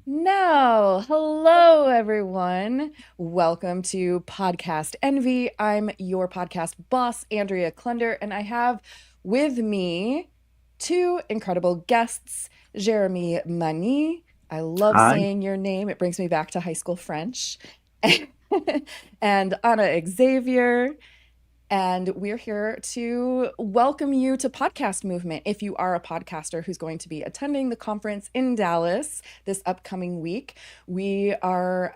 Now, hello everyone. Welcome to Podcast Envy. I'm your podcast boss, Andrea Klunder, and I have with me two incredible guests, Jeremie Mani. I love Hi. saying your name. It brings me back to high school French. And Anna Xavier. And we're here to welcome you to Podcast Movement. If you are a podcaster who's going to be attending the conference in Dallas this upcoming week, we are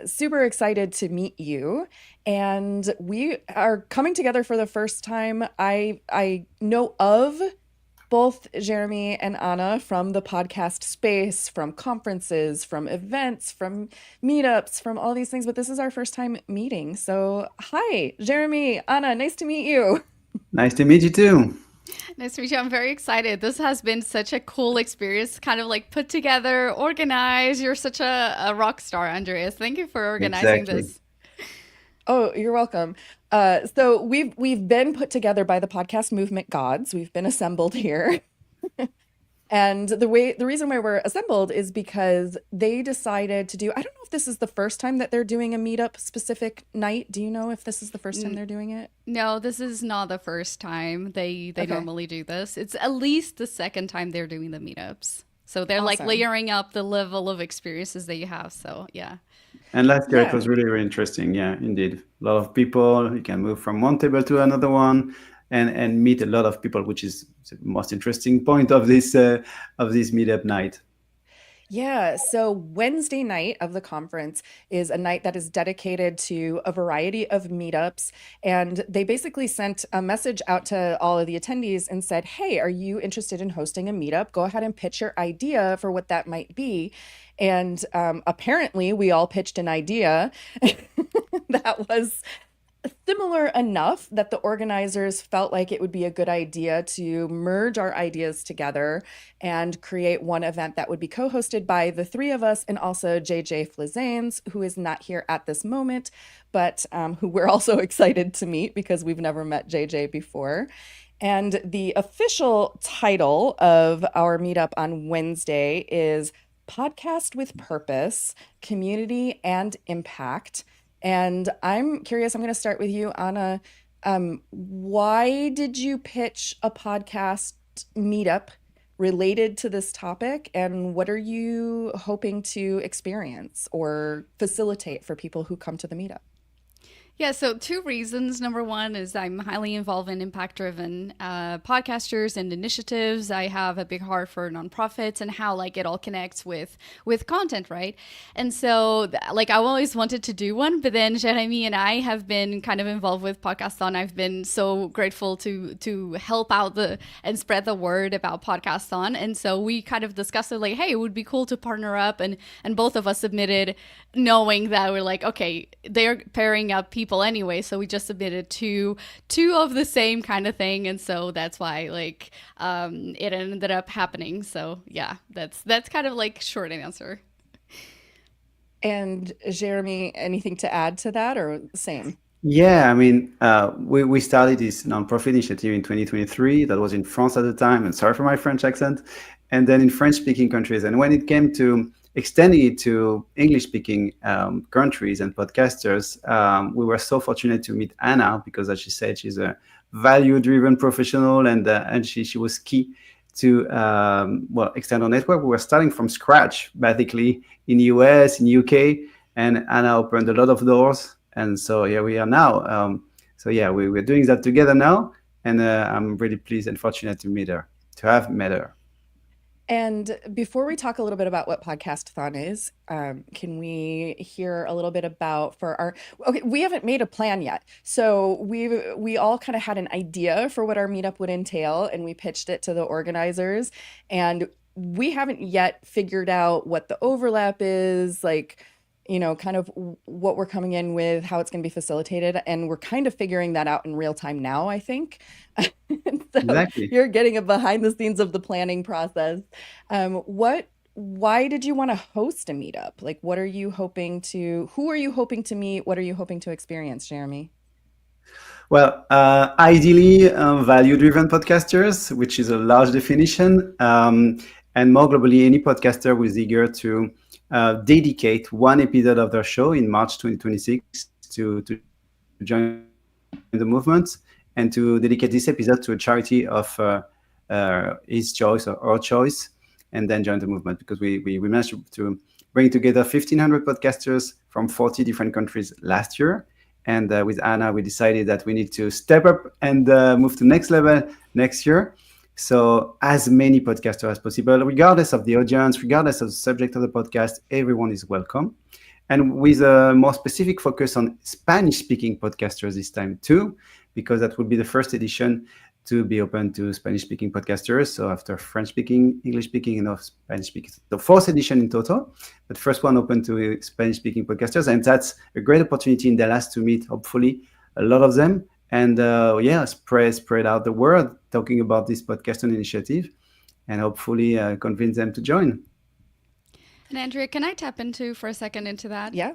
super excited to meet you. And we are coming together for the first time. I know of both Jeremie and Anna from the podcast space, from conferences, from events, from meetups, from all these things, but this is our first time meeting. So, hi, Jeremie, Anna, nice to meet you. Nice to meet you too. Nice to meet you. I'm very excited. This has been such a cool experience, kind of like put together, organized. You're such a rock star, Andreas. Thank you for organizing Exactly. this. Oh, you're welcome. So we've been put together by the podcast movement gods. We've been assembled here. And the reason why we're assembled is because they decided to do, I don't know if this is the first time that they're doing a meetup specific night. Do you know if this is the first time N- they're doing it? No, this is not the first time they Okay, normally do this. It's at least the second time they're doing the meetups. So they're like awesome. layering up the level of experiences that you have. So yeah. And last year it Yeah. was really, really interesting. Yeah, indeed. A lot of people. You can move from one table to another one and meet a lot of people, which is the most interesting point of this meetup night. Yeah, so Wednesday night of the conference is a night that is dedicated to a variety of meetups. And they basically sent a message out to all of the attendees and said, hey, are you interested in hosting a meetup? Go ahead and pitch your idea for what that might be. And apparently, we all pitched an idea that was similar enough that the organizers felt like it would be a good idea to merge our ideas together and create one event that would be co-hosted by the three of us and also JJ Flizanes, who is not here at this moment, but who we're also excited to meet because we've never met JJ before. And the official title of our meetup on Wednesday is Podcast with Purpose, Community and Impact. And I'm curious, I'm going to start with you, Anna. Why did you pitch a podcast meetup related to this topic? And what are you hoping to experience or facilitate for people who come to the meetup? Yeah, so two reasons. Number one is I'm highly involved in impact driven podcasters and initiatives. I have a big heart for nonprofits and how like it all connects with content, right? And so like I always wanted to do one, but then Jeremie and I have been kind of involved with Podcaston. I've been so grateful to help out the and spread the word about Podcaston. And so we kind of discussed it like, hey, it would be cool to partner up and both of us submitted knowing that we're like, okay, they're pairing up people anyway, so we just submitted two of the same kind of thing, and so that's why like it ended up happening. So yeah, that's kind of like short answer. And Jeremy, anything to add to that or same? Yeah, I mean, we started this nonprofit initiative in 2023. That was in France at the time, and sorry for my French accent. And then in French-speaking countries. And when it came to extending it to English-speaking countries and podcasters, we were so fortunate to meet Anna because, as she said, she's a value-driven professional, and she was key to well extend our network. We were starting from scratch, basically in the US, in UK, and Anna opened a lot of doors, and so here we are now. So yeah, we're doing that together now, and I'm really pleased and fortunate to have met her. And before we talk a little bit about what Podcastathon is, can we hear a little bit about for our, okay, we haven't made a plan yet. So we all kind of had an idea for what our meetup would entail, and we pitched it to the organizers. And we haven't yet figured out what the overlap is, like, kind of what we're coming in with, how it's going to be facilitated. And we're kind of figuring that out in real time now, I think. So Exactly. you're getting a behind the scenes of the planning process. Why did you want to host a meetup? Like, who are you hoping to meet? What are you hoping to experience, Jeremy? Well, ideally, value-driven podcasters, which is a large definition, And more globally, any podcaster who is eager to dedicate one episode of their show in March 2026 to join the movement and to dedicate this episode to a charity of his choice or our choice, and then join the movement, because we managed to bring together 1,500 podcasters from 40 different countries last year. And with Anna, we decided that we need to step up and move to next level next year. So as many podcasters as possible, regardless of the audience, regardless of the subject of the podcast, everyone is welcome. And with a more specific focus on Spanish-speaking podcasters this time too, because that will be the first edition to be open to Spanish-speaking podcasters. So after French-speaking, English-speaking, and Spanish-speaking. The fourth edition in total, but first one open to Spanish-speaking podcasters. And that's a great opportunity in Dallas to meet, hopefully, a lot of them. And spread out the word, talking about this podcast initiative, and hopefully convince them to join. And Andrea, can I tap into for a second into that? Yeah.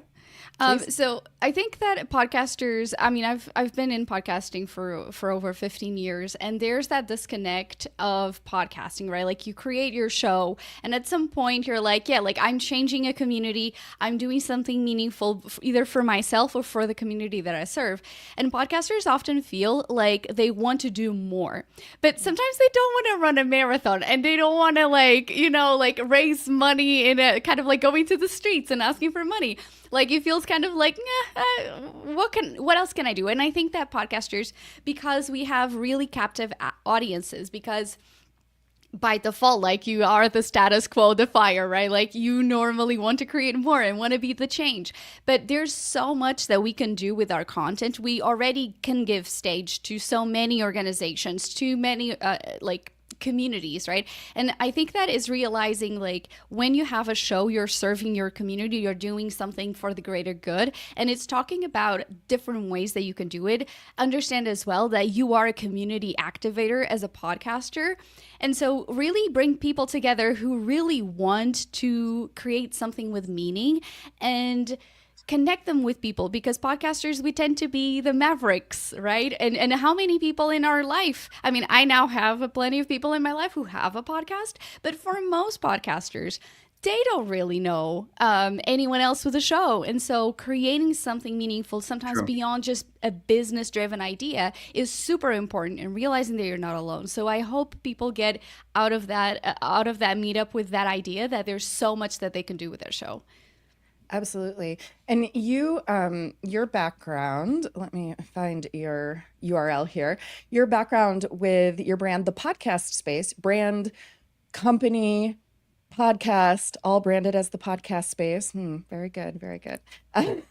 So I think that podcasters, I mean, I've been in podcasting for over 15 years, and there's that disconnect of podcasting, right? Like you create your show, and at some point you're like, yeah, like I'm changing a community, I'm doing something meaningful either for myself or for the community that I serve. And podcasters often feel like they want to do more, but sometimes they don't want to run a marathon, and they don't want to like raise money in a kind of like going to the streets and asking for money. Like it feels kind of like, what else can I do? And I think that podcasters, because we have really captive audiences, because by default, like you are the status quo defier, right? Like you normally want to create more and want to be the change. But there's so much that we can do with our content. We already can give stage to so many organizations, to many communities, right? And I think that is realizing like when you have a show, you're serving your community, you're doing something for the greater good, and it's talking about different ways that you can do it. Understand as well that you are a community activator as a podcaster, and so really bring people together who really want to create something with meaning and connect them with people, because podcasters, we tend to be the mavericks, right? And how many people in our life, I mean, I now have plenty of people in my life who have a podcast, but for most podcasters, they don't really know anyone else with a show. And so creating something meaningful, sometimes beyond just a business-driven idea, is super important, and realizing that you're not alone. So I hope people get out of that meetup with that idea that there's so much that they can do with their show. Absolutely. And you, your background, let me find your URL here. Your background with your brand, the podcast space, brand, company, podcast, all branded as the podcast space. Very good. Very good.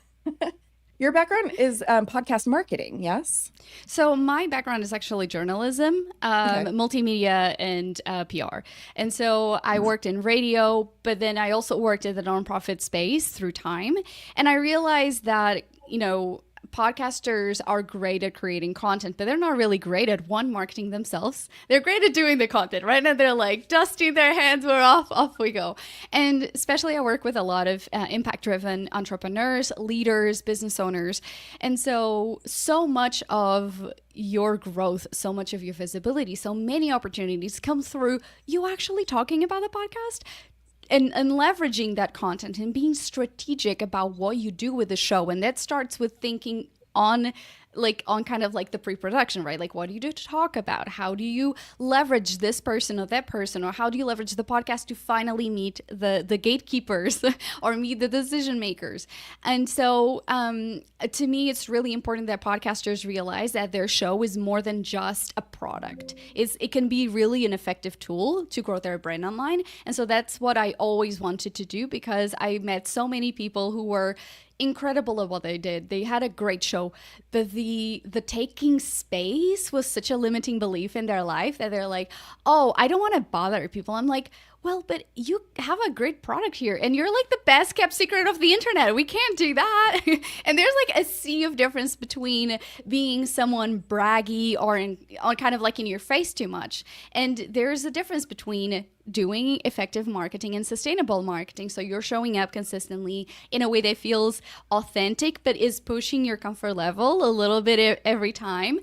Your background is podcast marketing, yes? So my background is actually journalism, multimedia, and PR. And so I worked in radio, but then I also worked in the nonprofit space through time. And I realized that, podcasters are great at creating content, but they're not really great at marketing themselves. They're great at doing the content, right? And they're like dusting their hands, we're off we go. And especially I work with a lot of impact-driven entrepreneurs, leaders, business owners. And so much of your growth, so much of your visibility, so many opportunities come through you actually talking about the podcast. And leveraging that content and being strategic about what you do with the show. And that starts with thinking on kind of like the pre-production, right? Like, what do you do to talk about? How do you leverage this person or that person? Or how do you leverage the podcast to finally meet the gatekeepers or meet the decision makers? And so to me, it's really important that podcasters realize that their show is more than just a product. It can be really an effective tool to grow their brand online. And so that's what I always wanted to do, because I met so many people who were incredible at what they did. They had a great show, but the taking space was such a limiting belief in their life that they're like, oh, I don't want to bother people. I'm like, well, but you have a great product here, and you're like the best kept secret of the internet. We can't do that. And there's like a sea of difference between being someone braggy or kind of like in your face too much. And there's a difference between doing effective marketing and sustainable marketing. So you're showing up consistently in a way that feels authentic, but is pushing your comfort level a little bit every time.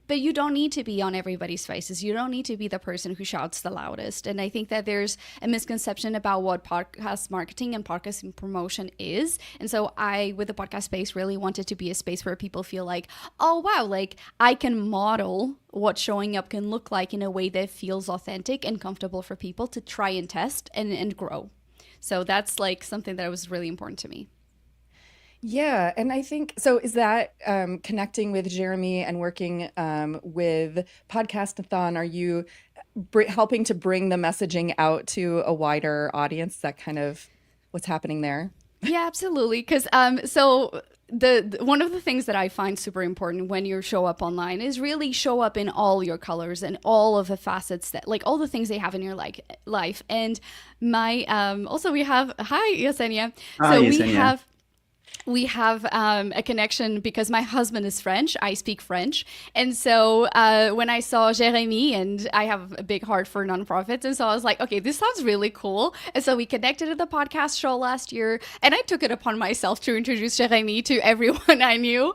but you don't need to be on everybody's faces. You don't need to be the person who shouts the loudest. And I think that there's a misconception about what podcast marketing and podcast promotion is. And so I, with the podcast space, really wanted to be a space where people feel like, oh, wow, like I can model what showing up can look like in a way that feels authentic and comfortable for people to try and test and grow. So that's like something that was really important to me. Yeah, and I think so. Is that connecting with Jeremie and working with Podcastathon? Are you helping to bring the messaging out to a wider audience? That kind of what's happening there? Yeah, absolutely. Because so the one of the things that I find super important when you show up online is really show up in all your colors and all of the facets that, like, all the things they have in your life. And my also we have hi Yesenia. Hi, So Yesenia. we have a connection because my husband is French. I speak French. And so when I saw Jeremie, and I have a big heart for nonprofits, and so I was like, okay, this sounds really cool. And so we connected at the podcast show last year, and I took it upon myself to introduce Jeremie to everyone I knew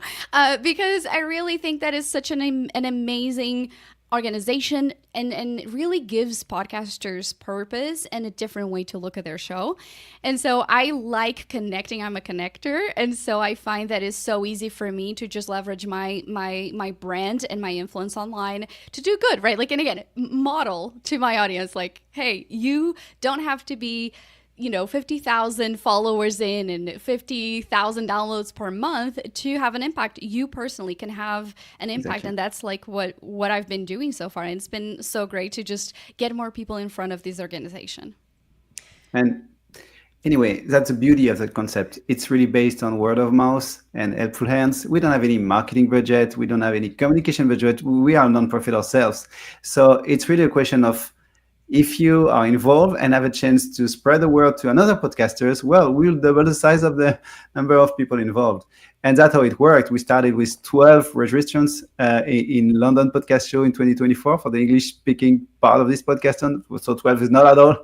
because I really think that is such an amazing organization and really gives podcasters purpose and a different way to look at their show. And so I like connecting. I'm a connector, and so I find that it's so easy for me to just leverage my brand and my influence online to do good, right? Like, and again, model to my audience, like, hey, you don't have to be 50,000 followers in and 50,000 downloads per month to have an impact. You personally can have an impact. Exactly. And that's like what I've been doing so far. And it's been so great to just get more people in front of this organization. And anyway, that's the beauty of that concept. It's really based on word of mouth and helpful hands. We don't have any marketing budget. We don't have any communication budget. We are a nonprofit ourselves. So it's really a question of, if you are involved and have a chance to spread the word to another podcasters, well, we'll double the size of the number of people involved. And that's how it worked. We started with 12 registrants in London podcast show in 2024 for the English-speaking part of this podcast. So 12 is not at all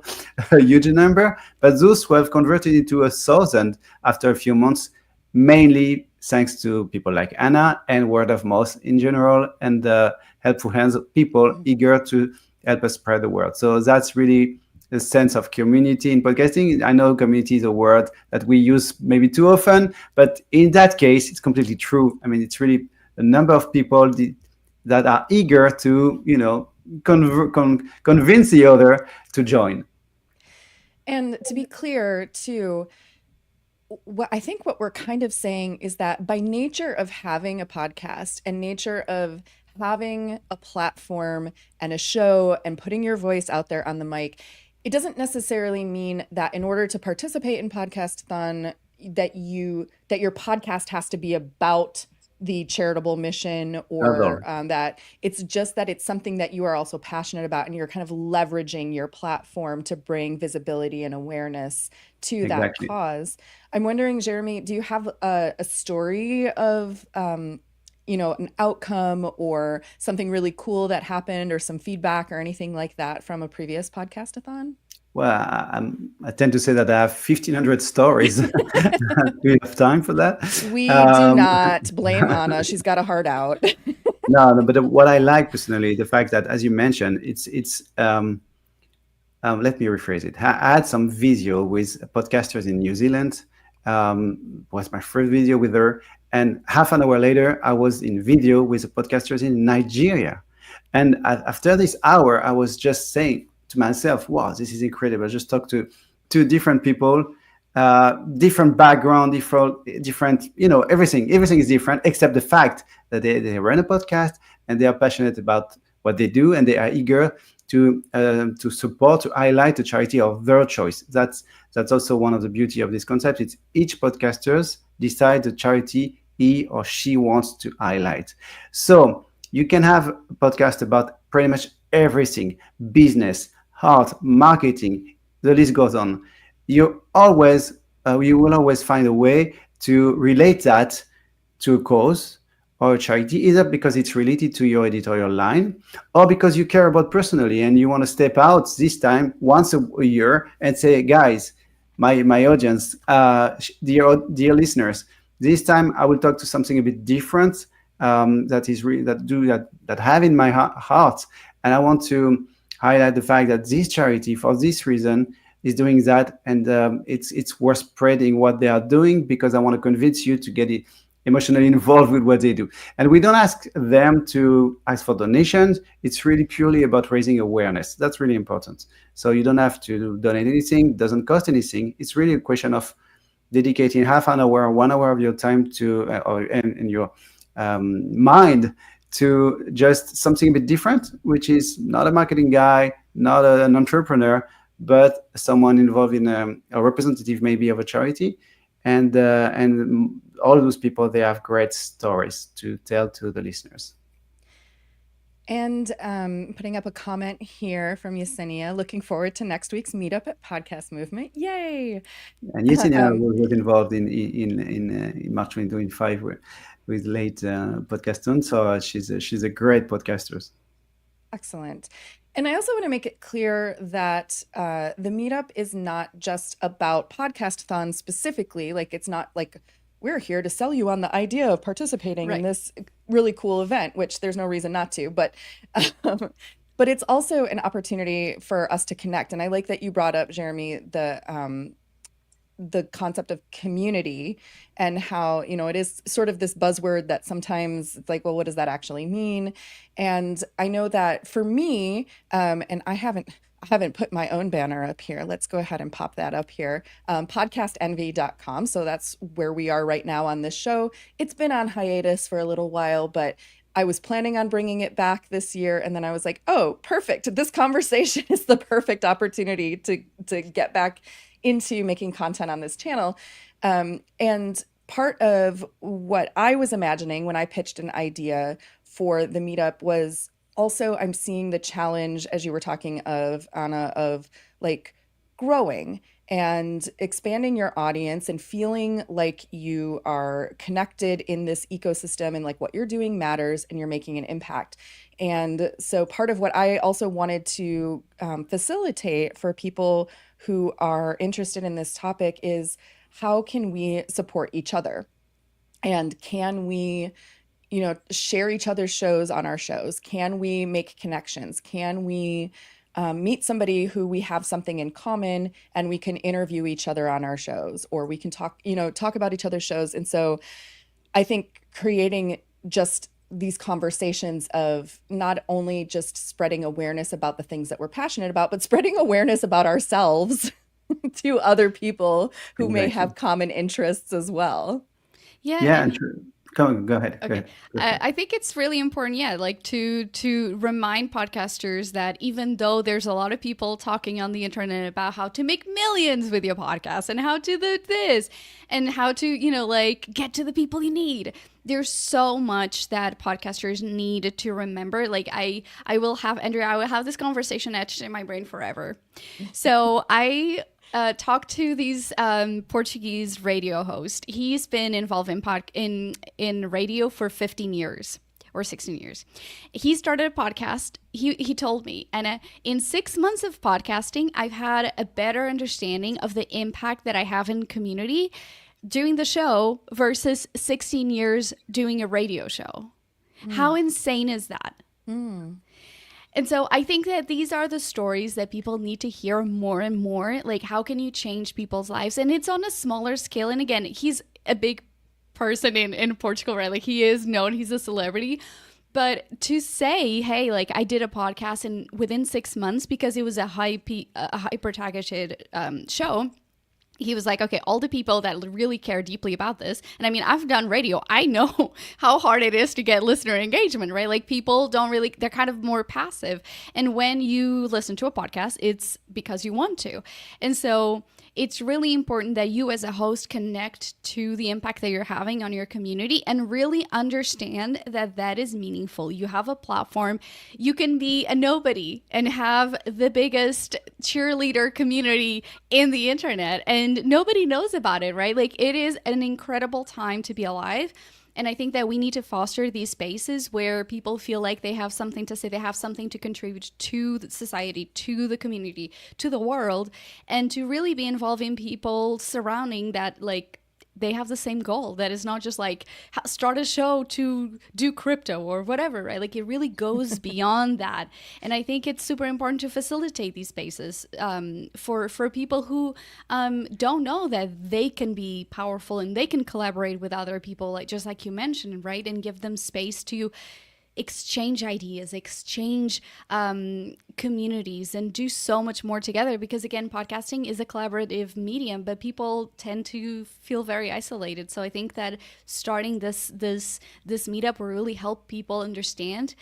a huge number, but those 12 converted into 1,000 after a few months, mainly thanks to people like Anna and word of mouth in general, and the helpful hands of people eager to help us spread the word. So that's really the sense of community in podcasting. I know community is a word that we use maybe too often, but in that case, it's completely true. I mean, it's really a number of people that are eager to, convince the other to join. And to be clear, too, I think what we're kind of saying is that by nature of having a podcast and nature of having a platform and a show and putting your voice out there on the mic, it doesn't necessarily mean that in order to participate in Podcastathon that your podcast has to be about the charitable mission, or that it's just that it's something that you are also passionate about, and you're kind of leveraging your platform to bring visibility and awareness to that cause. I'm wondering, Jeremie, do you have a story of an outcome or something really cool that happened, or some feedback or anything like that from a previous Podcastathon? Well, I tend to say that I have 1,500 stories. Do we have time for that? We do not. Blame Anna. She's got a heart out. No, but what I like personally, the fact that, as you mentioned, it's let me rephrase it. I had some video with podcasters in New Zealand. Was my first video with her. And half an hour later, I was in video with podcasters in Nigeria. And after this hour, I was just saying to myself, wow, this is incredible. I just talked to two different people, different background, different, everything is different, except the fact that they run a podcast and they are passionate about what they do, and they are eager to support, to highlight the charity of their choice. That's also one of the beauty of this concept. It's each podcasters decide the charity he or she wants to highlight. So you can have a podcast about pretty much everything: business, art, marketing, the list goes on. You will always find a way to relate that to a cause or a charity, either because it's related to your editorial line, or because you care about personally and you want to step out this time once a year and say, guys, my audience, dear listeners, this time I will talk to something a bit different. that have in my heart, and I want to highlight the fact that this charity, for this reason, is doing that, and it's worth spreading what they are doing, because I want to convince you to get it emotionally involved with what they do. And we don't ask them to ask for donations. It's really purely about raising awareness. That's really important. So you don't have to donate anything. It doesn't cost anything. It's really a question of dedicating half an hour, 1 hour of your time to and your mind to just something a bit different, which is not a marketing guy, not an entrepreneur, but someone involved in a representative maybe of a charity. And all those people, they have great stories to tell to the listeners. And putting up a comment here from Yesenia, looking forward to next week's meetup at Podcast Movement. Yay! And Yesenia was involved in March 2025 with late Podcaston, so she's a great podcaster. Excellent. And I also want to make it clear that the meetup is not just about podcast-thons specifically. Like, it's not like we're here to sell you on the idea of participating in this really cool event, which there's no reason not to. But it's also an opportunity for us to connect. And I like that you brought up, Jeremie, the concept of community, and how, it is sort of this buzzword that sometimes it's like, well, what does that actually mean? And I know that for me, and I haven't put my own banner up here. Let's go ahead and pop that up here. Podcastenvy.com. So that's where we are right now on this show. It's been on hiatus for a little while, but I was planning on bringing it back this year. And then I was like, oh, perfect. This conversation is the perfect opportunity to get back into making content on this channel. And part of what I was imagining when I pitched an idea for the meetup was also, I'm seeing the challenge, as you were talking of, Anna, of like growing and expanding your audience and feeling like you are connected in this ecosystem and like what you're doing matters and you're making an impact. And so part of what I also wanted to facilitate for people who are interested in this topic is, how can we support each other? And can we, share each other's shows on our shows? Can we make connections? Can we meet somebody who we have something in common and we can interview each other on our shows, or we can talk about each other's shows? And so I think creating just these conversations of not only just spreading awareness about the things that we're passionate about, but spreading awareness about ourselves to other people who may have common interests as well. Yeah. True. Go ahead. Okay. Go ahead. I think it's really important, like to remind podcasters that even though there's a lot of people talking on the internet about how to make millions with your podcast and how to do this and how to, like get to the people you need, there's so much that podcasters need to remember. Like I will have, Andrea, I will have this conversation etched in my brain forever. So I talked to these Portuguese radio host. He's been involved in radio for 15 years or 16 years. He started a podcast. He told me, and in 6 months of podcasting, I've had a better understanding of the impact that I have in community doing the show versus 16 years doing a radio show. How insane is that? And so I think that these are the stories that people need to hear more and more. Like, how can you change people's lives? And it's on a smaller scale. And again, he's a big person in Portugal, right? Like, he is known, he's a celebrity. But to say, hey, like, I did a podcast and within 6 months, because it was a hyper-targeted show, he was like, okay, all the people that really care deeply about this. And I mean, I've done radio. I know how hard it is to get listener engagement, right? Like, people don't really, they're kind of more passive. And when you listen to a podcast, it's because you want to. And so it's really important that you as a host connect to the impact that you're having on your community and really understand that that is meaningful. You have a platform. You can be a nobody and have the biggest cheerleader community in the internet, and nobody knows about it, right? Like, it is an incredible time to be alive. And I think that we need to foster these spaces where people feel like they have something to say, they have something to contribute to the society, to the community, to the world, and to really be involving people surrounding that, like, they have the same goal. That is not just like start a show to do crypto or whatever, right? Like it really goes beyond that. And I think it's super important to facilitate these spaces for people who don't know that they can be powerful and they can collaborate with other people, like just like you mentioned, right? And give them space to exchange ideas, exchange communities, and do so much more together. Because again, podcasting is a collaborative medium, but people tend to feel very isolated. So I think that starting this meetup will really help people understand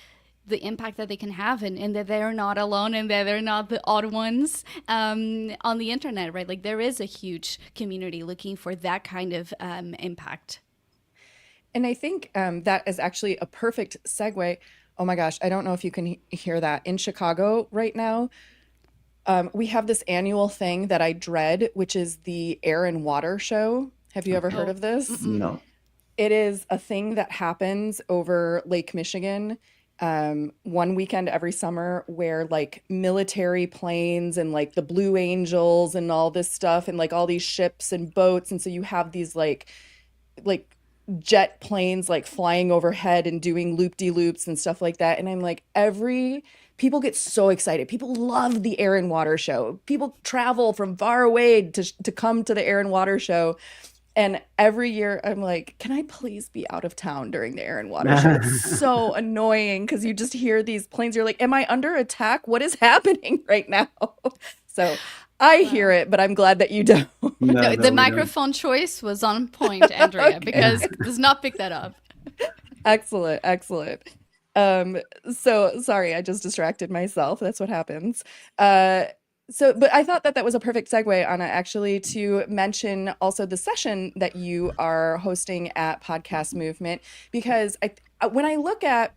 the impact that they can have, and that they're not alone, and that they're not the odd ones on the internet, right? Like there is a huge community looking for that kind of impact. And I think that is actually a perfect segue. Oh my gosh, I don't know if you can hear that. In Chicago right now, we have this annual thing that I dread, which is the Air and Water Show. Have you ever heard of this? No. It is a thing that happens over Lake Michigan one weekend every summer, where like military planes and like the Blue Angels and all this stuff and like all these ships and boats. And so you have these like jet planes like flying overhead and doing loop-de-loops and stuff like that. And I'm like, people get so excited. People love the Air and Water Show. People travel from far away to come to the Air and Water Show. And every year I'm like, can I please be out of town during the Air and Water Show? It's so annoying because you just hear these planes. You're like, am I under attack? What is happening right now? So I hear it, but I'm glad that you don't. No, the microphone choice was on point, Andrea, okay. Because it does not pick that up. Excellent. So sorry, I just distracted myself. That's what happens. But I thought that was a perfect segue, Anna, actually, to mention also the session that you are hosting at Podcast Movement, because when I look at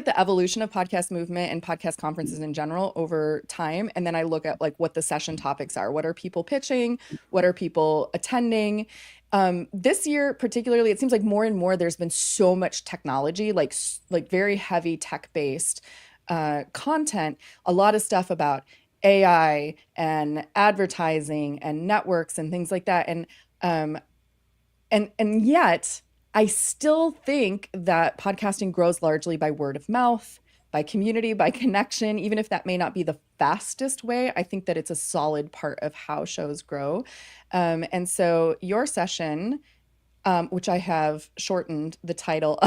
the evolution of podcast movement and podcast conferences in general over time, and then I look at like what the session topics are, what are people pitching, what are people attending, this year particularly, it seems like more and more there's been so much technology, like very heavy tech-based content, a lot of stuff about AI and advertising and networks and things like that, and yet I still think that podcasting grows largely by word of mouth, by community, by connection. Even if that may not be the fastest way, I think that it's a solid part of how shows grow. And so your session, which I have shortened the title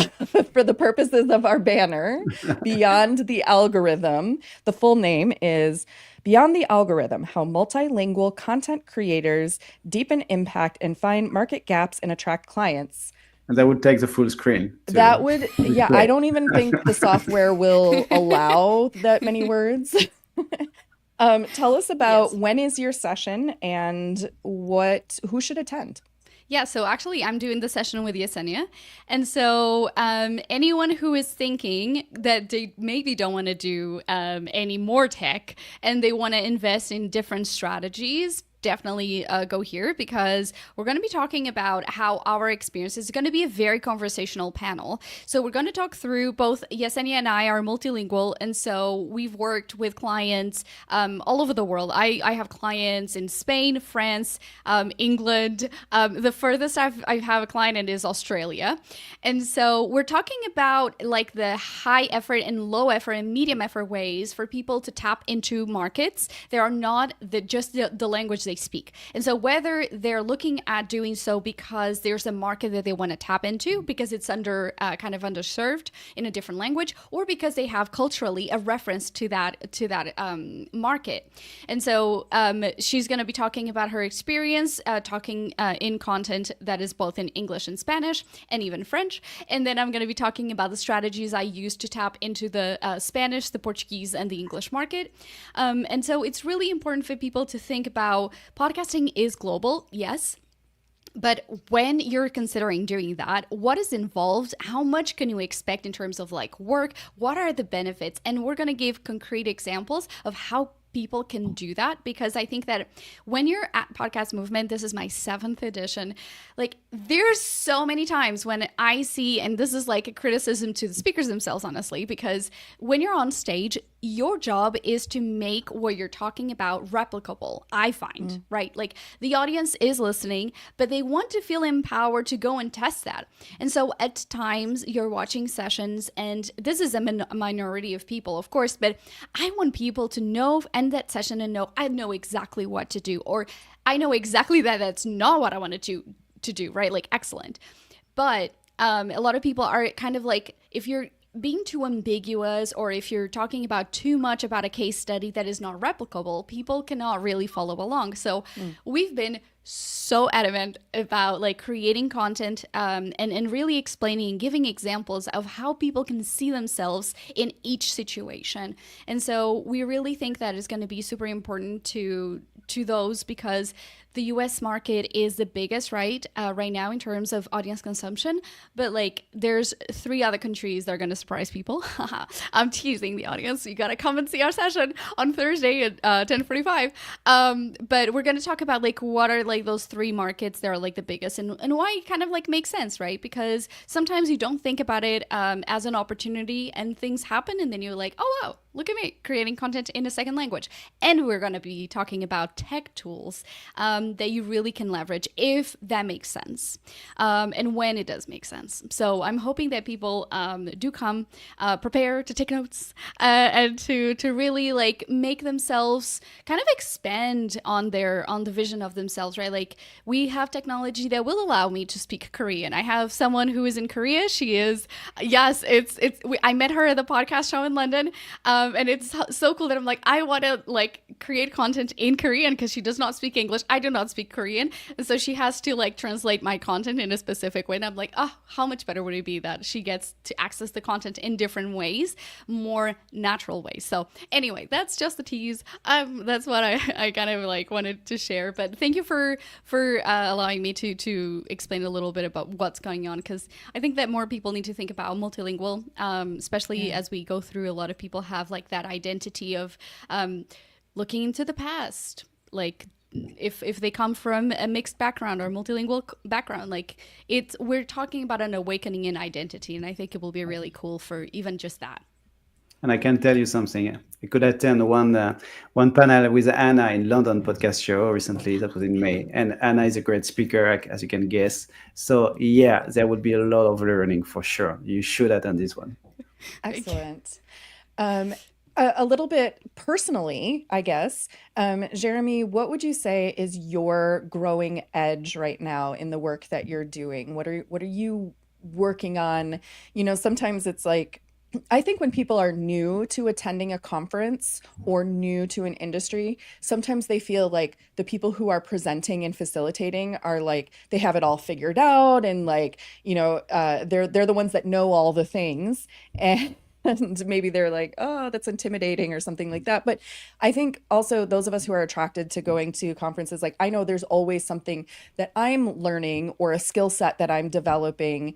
for the purposes of our banner, Beyond the Algorithm. The full name is Beyond the Algorithm, How Multilingual Content Creators Deepen Impact and Find Market Gaps and Attract Clients. And that would take the full screen. That would, yeah, I don't even think the software will allow that many words. Tell us about when is your session and who should attend? Yeah, so actually I'm doing the session with Yesenia. And so anyone who is thinking that they maybe don't want to do any more tech and they want to invest in different strategies, definitely go here, because we're going to be talking about how our experience is going to be a very conversational panel. So we're going to talk through, both Yesenia and I are multilingual, and so we've worked with clients all over the world. I have clients in Spain, France, England. The furthest I have a client in is Australia. And so we're talking about like the high effort and low effort and medium effort ways for people to tap into markets. They are not just the language they speak. And so whether they're looking at doing so because there's a market that they want to tap into because it's kind of underserved in a different language, or because they have culturally a reference to that market. And so she's going to be talking about her experience, talking in content that is both in English and Spanish and even French. And then I'm going to be talking about the strategies I use to tap into the Spanish, the Portuguese, and the English market. And so it's really important for people to think about podcasting is global, yes. But when you're considering doing that, what is involved? How much can you expect in terms of like work? What are the benefits? And we're going to give concrete examples of how people can do that, because I think that when you're at Podcast Movement, this is my 7th edition, like there's so many times when I see, and this is like a criticism to the speakers themselves, honestly, because when you're on stage, your job is to make what you're talking about replicable, I find, right? Like the audience is listening, but they want to feel empowered to go and test that. And so at times you're watching sessions, and this is a minority of people, of course, but I want people to know, end that session and know, I know exactly what to do, or I know exactly that that's not what I wanted to do, right? Like, excellent. But a lot of people are kind of like, if you're being too ambiguous, or if you're talking about too much about a case study that is not replicable, people cannot really follow along. So we've been so adamant about like creating content and really explaining and giving examples of how people can see themselves in each situation. And so we really think that is going to be super important to those, because the US market is the biggest, right now in terms of audience consumption, but like there's 3 other countries that are going to surprise people. I'm teasing the audience. You got to come and see our session on Thursday at 10:45. But we're going to talk about like what are like those 3 markets that are like the biggest, and why it kind of like makes sense, right? Because sometimes you don't think about it as an opportunity, and things happen, and then you're like, oh wow, look at me creating content in a second language. And we're going to be talking about tech tools that you really can leverage if that makes sense, and when it does make sense. So I'm hoping that people do come prepare to take notes and to really like make themselves kind of expand on the vision of themselves, right? Like we have technology that will allow me to speak Korean. I have someone who is in Korea. She is, yes, I met her at the podcast show in London. And it's so cool that I'm like, I want to like create content in Korean, because she does not speak English. I do not speak Korean. And so she has to like translate my content in a specific way. And I'm like, oh, how much better would it be that she gets to access the content in different ways, more natural ways. So anyway, that's just the tease. That's what I kind of like wanted to share. But thank you for allowing me to explain a little bit about what's going on, because I think that more people need to think about multilingual, especially as we go through. A lot of people have like that identity of looking into the past, like if they come from a mixed background or multilingual background, like we're talking about an awakening in identity, and I think it will be really cool for even just that. And I can tell you something. I could attend one panel with Anna in London podcast show recently. That was in May, and Anna is a great speaker, as you can guess. So yeah, there would be a lot of learning for sure. You should attend this one. Excellent. A little bit personally, I guess, Jeremie, what would you say is your growing edge right now in the work that you're doing? What are you working on? You know, sometimes it's like, I think when people are new to attending a conference or new to an industry, sometimes they feel like the people who are presenting and facilitating are like, they have it all figured out, and like, you know, they're the ones that know all the things. And maybe they're like, oh, that's intimidating or something like that. But I think also those of us who are attracted to going to conferences, like I know there's always something that I'm learning or a skill set that I'm developing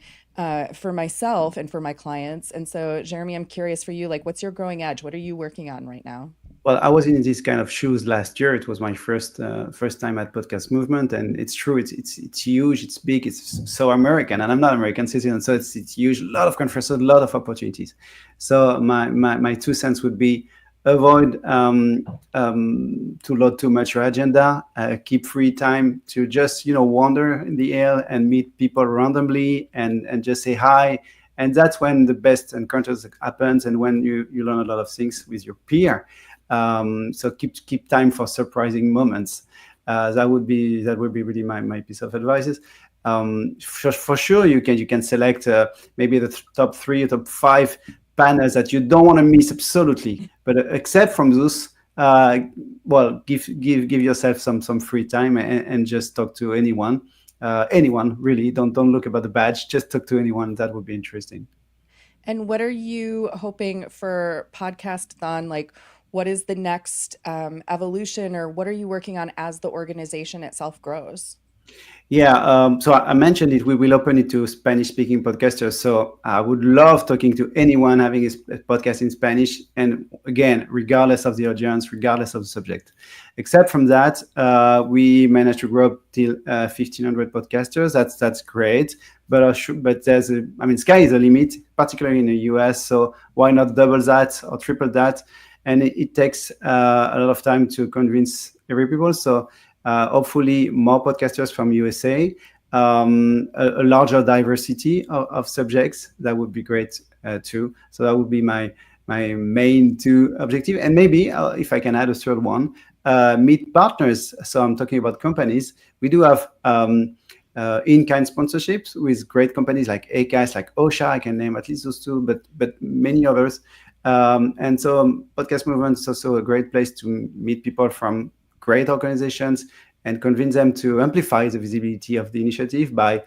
for myself and for my clients. And so, Jeremie, I'm curious for you, like, what's your growing edge? What are you working on right now? Well, I was in this kind of shoes last year. It was my first time at Podcast Movement, and it's true. It's huge. It's big. It's so American, and I'm not American citizen, so it's huge. A lot of conferences, a lot of opportunities. So my 2 cents would be avoid to load too much your agenda. Keep free time to just wander in the air and meet people randomly and just say hi. And that's when the best encounters happens, and when you learn a lot of things with your peer. So keep time for surprising moments. That would be really my piece of advice. For sure, you can select maybe the top 3 or top 5 panels that you don't want to miss absolutely. But except from those, give yourself some free time and just talk to anyone. Anyone really. Don't look about the badge. Just talk to anyone. That would be interesting. And what are you hoping for Podcastathon? Like, what is the next evolution, or what are you working on as the organization itself grows? Yeah, so I mentioned it. We will open it to Spanish-speaking podcasters. So I would love talking to anyone having a podcast in Spanish. And again, regardless of the audience, regardless of the subject. Except from that, we managed to grow up till 1,500 podcasters. That's great. But I mean, sky is the limit, particularly in the US. So why not double that or triple that? And it takes a lot of time to convince every people. So hopefully more podcasters from USA, a larger diversity of subjects. That would be great too. So that would be my main two objective. And maybe if I can add a third one, meet partners. So I'm talking about companies. We do have in-kind sponsorships with great companies like ACAS, like OSHA. I can name at least those two, but many others. And so podcast movement is also a great place to meet people from great organizations and convince them to amplify the visibility of the initiative by,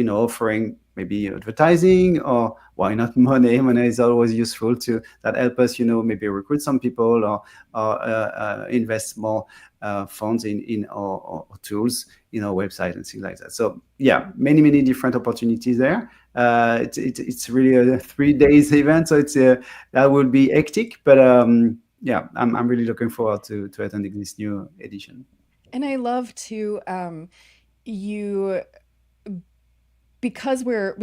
offering maybe advertising, or why not money. Money is always useful to that help us, maybe recruit some people, or invest more funds in our tools, in our website and things like that. So yeah, many different opportunities there. It's really a 3 days event, so that will be hectic, but yeah, I'm really looking forward to attending this new edition. And I love to you because we're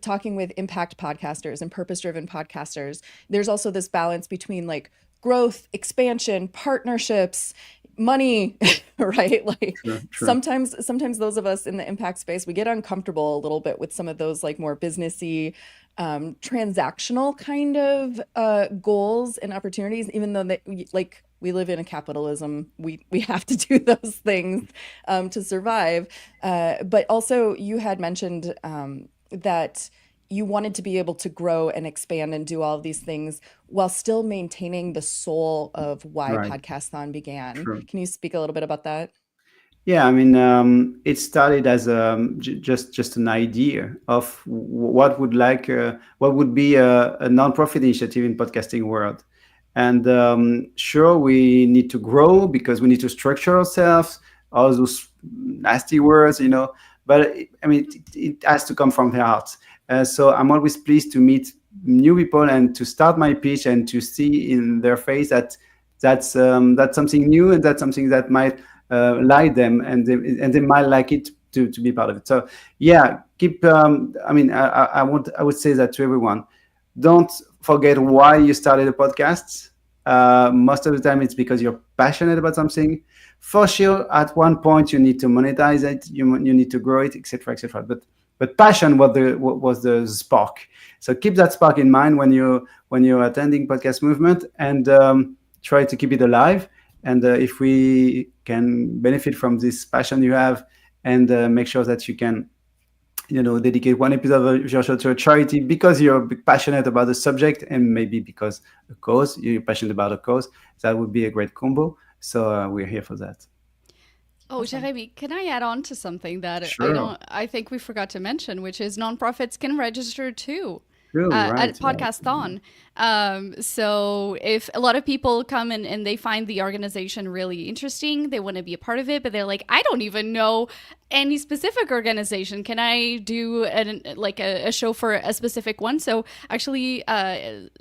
talking with impact podcasters and purpose-driven podcasters, there's also this balance between like growth, expansion, partnerships, money, right? Like True. sometimes those of us in the impact space, we get uncomfortable a little bit with some of those like more businessy, transactional kind of goals and opportunities, even though like we live in a capitalism, we have to do those things to survive. But also, you had mentioned that you wanted to be able to grow and expand and do all of these things while still maintaining the soul of why Right. Podcastathon began. True. Can you speak a little bit about that? Yeah, I mean, it started as just an idea of what would be a nonprofit initiative in podcasting world. And sure, we need to grow because we need to structure ourselves, all those nasty words, but I mean, it has to come from the heart. So I'm always pleased to meet new people and to start my pitch and to see in their face that that's something new, and that's something that might like them, and they might like it to be part of it. So yeah, keep. I mean, I would say that to everyone. Don't forget why you started a podcast. Most of the time, it's because you're passionate about something. For sure, at one point, you need to monetize it. You need to grow it, etc., etc. But passion was the spark. So keep that spark in mind when you're attending podcast movement, and try to keep it alive. And if we can benefit from this passion you have, and make sure that you can, dedicate one episode of your show to a charity because you're passionate about the subject, and maybe because you're passionate about a cause, that would be a great combo. So we're here for that. Oh, Awesome. Jeremie, can I add on to something that Sure. I think we forgot to mention, which is nonprofits can register too True, right. at Podcastathon. So if a lot of people come and they find the organization really interesting, they want to be a part of it, but they're like, I don't even know any specific organization. Can I do a show for a specific one? So actually,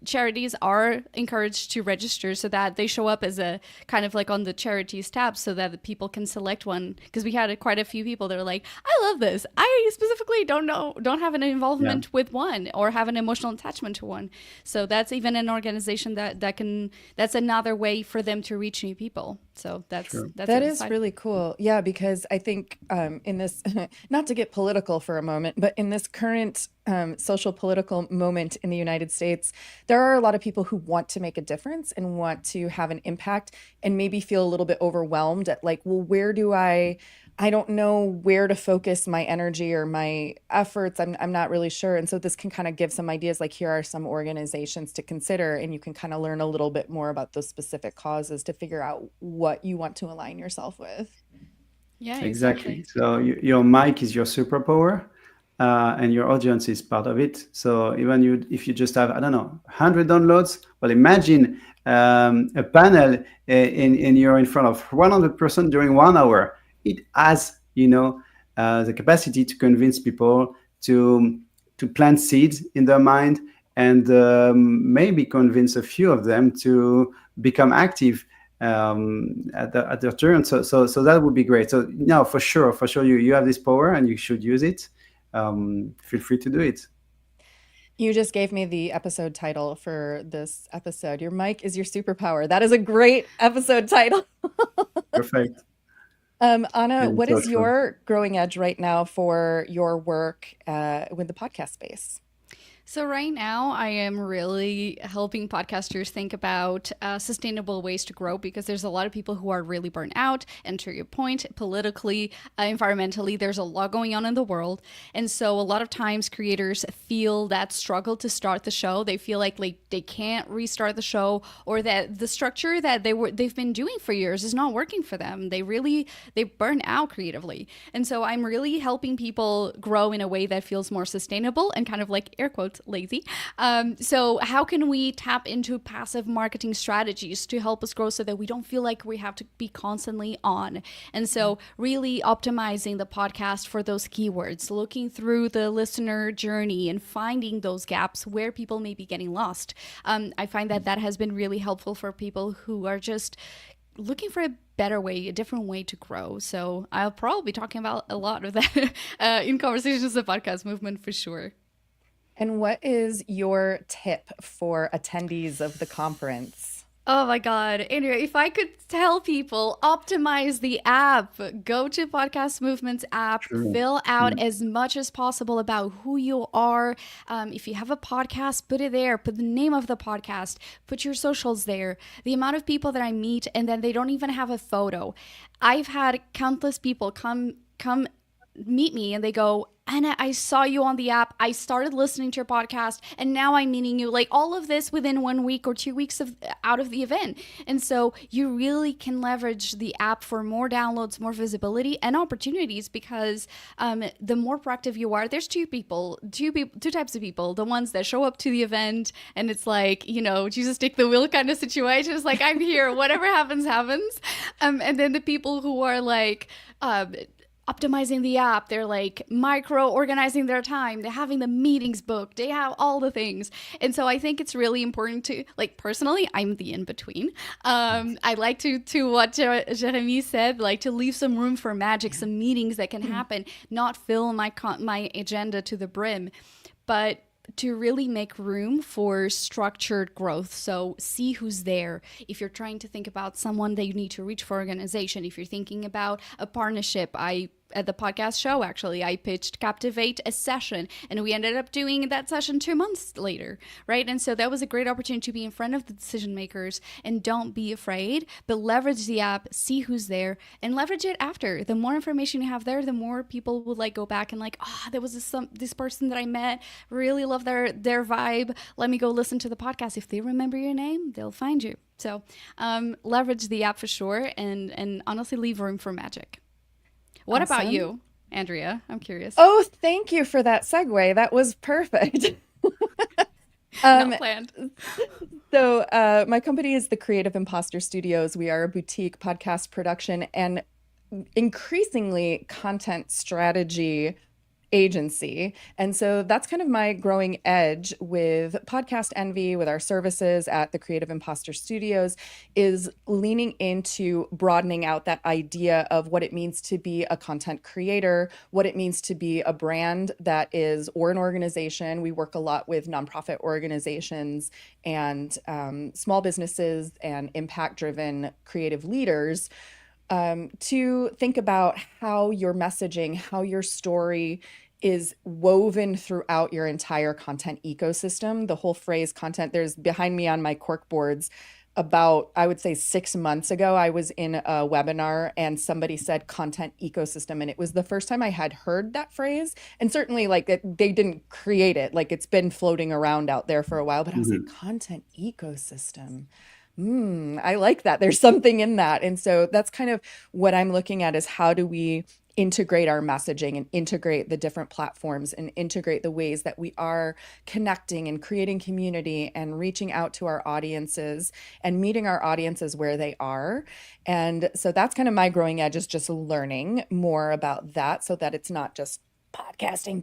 charities are encouraged to register so that they show up as a kind of like on the charities tab, so that the people can select one. Because we had quite a few people that are like, I love this. I specifically don't have an involvement with one or have an emotional attachment to one. So that's even an organization that's another way for them to reach new people. So that's That is really cool. Yeah, because I think in this, not to get political for a moment, but in this current social political moment in the United States, there are a lot of people who want to make a difference and want to have an impact, and maybe feel a little bit overwhelmed at like, well, I don't know where to focus my energy or my efforts. I'm not really sure. And so this can kind of give some ideas, like here are some organizations to consider, and you can kind of learn a little bit more about those specific causes to figure out what you want to align yourself with. Yeah, Exactly. exactly. So your mic is your superpower, and your audience is part of it. So even if you just have, I don't know, 100 downloads, well, imagine a panel and you're in front of 100% during 1 hour. It has, the capacity to convince people to plant seeds in their mind, and maybe convince a few of them to become active at their turn. So that would be great. So no, for sure, you have this power and you should use it. Feel free to do it. You just gave me the episode title for this episode. Your mic is your superpower. That is a great episode title. Perfect. Anna, And what so is your growing edge right now for your work with the podcast space? So right now, I am really helping podcasters think about sustainable ways to grow, because there's a lot of people who are really burnt out. And to your point, politically, environmentally, there's a lot going on in the world. And so a lot of times creators feel that struggle to start the show. They feel like they can't restart the show, or that the structure that they've been doing for years is not working for them. They burn out creatively. And so I'm really helping people grow in a way that feels more sustainable and kind of like air quotes lazy. So how can we tap into passive marketing strategies to help us grow so that we don't feel like we have to be constantly on? And so really optimizing the podcast for those keywords, looking through the listener journey and finding those gaps where people may be getting lost. I find that has been really helpful for people who are just looking for a better way, a different way to grow. So I'll probably be talking about a lot of that in Conversations of Podcast Movement for sure. And what is your tip for attendees of the conference? Oh my God, Andrea, if I could tell people, optimize the app, go to Podcast Movement's app, fill out as much as possible about who you are. If you have a podcast, put it there, put the name of the podcast, put your socials there. The amount of people that I meet and then they don't even have a photo. I've had countless people come meet me and they go, Anna, I saw you on the app. I started listening to your podcast and now I'm meeting you. Like all of this within 1 week or 2 weeks out of the event. And so you really can leverage the app for more downloads, more visibility and opportunities, because the more proactive you are, there's two types of people. The ones that show up to the event and it's like, Jesus take the wheel kind of situation. It's like, I'm here, whatever happens, happens. And then the people who are like, optimizing the app, they're like micro organizing their time, they're having the meetings booked, they have all the things. And so I think it's really important to, like, personally, I'm the in-between. I like to what Jeremie said, like to leave some room for magic, some meetings that can happen, not fill my agenda to the brim, but to really make room for structured growth. So see who's there. If you're trying to think about someone that you need to reach for organization, if you're thinking about a partnership, at the podcast show, actually, I pitched Captivate a session and we ended up doing that session 2 months later, right? And so that was a great opportunity to be in front of the decision makers, and don't be afraid, but leverage the app, see who's there and leverage it after. The more information you have there, the more people will like go back and like, there was this person that I met, really love their vibe. Let me go listen to the podcast. If they remember your name, they'll find you. So leverage the app for sure, and honestly leave room for magic. What Awesome. about you, Andrea? I'm curious. Oh, thank you for that segue. That was perfect. Not planned. So my company is the Creative Imposter Studios. We are a boutique podcast production and increasingly content strategy agency. And so that's kind of my growing edge with Podcast Envy, with our services at the Creative Imposter Studios, is leaning into broadening out that idea of what it means to be a content creator, what it means to be a brand that is, or an organization. We work a lot with nonprofit organizations and small businesses and impact-driven creative leaders, to think about how your messaging, how your story is woven throughout your entire content ecosystem. The whole phrase content, there's behind me on my cork boards, about, I would say 6 months ago, I was in a webinar and somebody said content ecosystem. And it was the first time I had heard that phrase. And certainly they didn't create it. Like it's been floating around out there for a while, but I was like, content ecosystem. I like that. There's something in that. And so that's kind of what I'm looking at, is how do we integrate our messaging and integrate the different platforms and integrate the ways that we are connecting and creating community and reaching out to our audiences and meeting our audiences where they are. And so that's kind of my growing edge, is just learning more about that so that it's not just podcasting,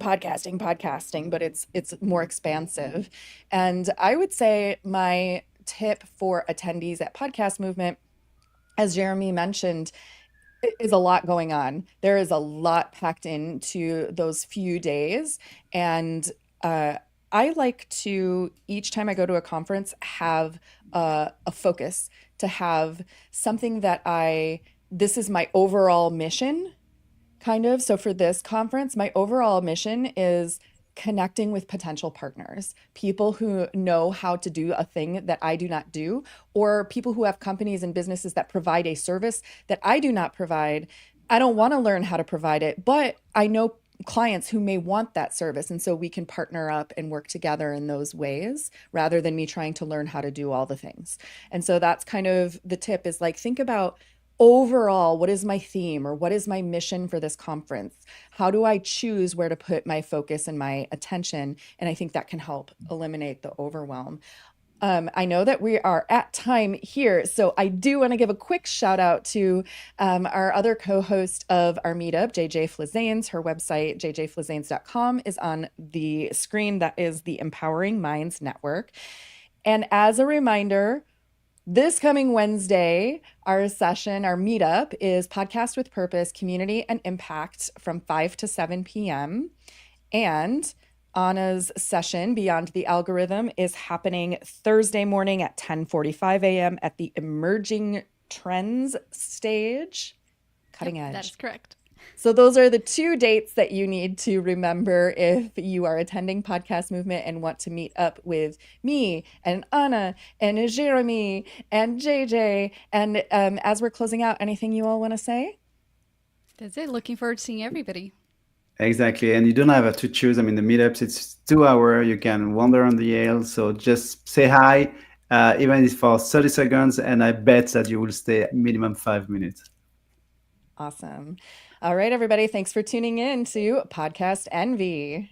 but it's more expansive. And I would say my tip for attendees at Podcast Movement, as Jeremie mentioned, is a lot going on. There is a lot packed into those few days. And I like to, each time I go to a conference, have a focus, to have something that this is my overall mission, kind of. So for this conference, my overall mission is connecting with potential partners, people who know how to do a thing that I do not do, or people who have companies and businesses that provide a service that I do not provide. I don't want to learn how to provide it, but I know clients who may want that service. And so we can partner up and work together in those ways rather than me trying to learn how to do all the things. And so that's kind of the tip, is like, think about overall, what is my theme or what is my mission for this conference? How do I choose where to put my focus and my attention? And I think that can help eliminate the overwhelm. I know that we are at time here, so I do want to give a quick shout out to our other co-host of our meetup, JJ Flizanes. Her website, jjflizanes.com, is on the screen. That is the Empowering Minds Network. And as a reminder, this coming Wednesday, our meetup is Podcast with Purpose, Community and Impact, from 5 to 7 p.m. And Anna's session, Beyond the Algorithm, is happening Thursday morning at 10:45 a.m. at the Emerging Trends stage. Cutting edge. That is correct. So those are the two dates that you need to remember if you are attending Podcast Movement and want to meet up with me and Anna and Jeremie and JJ. And as we're closing out, anything you all want to say? That's it. Looking forward to seeing everybody. Exactly. And you don't have to choose. I mean, the meetups, it's 2 hours. You can wander on the Yale. So just say hi, even if for 30 seconds. And I bet that you will stay minimum 5 minutes. Awesome. All right, everybody. Thanks for tuning in to Podcast Envy.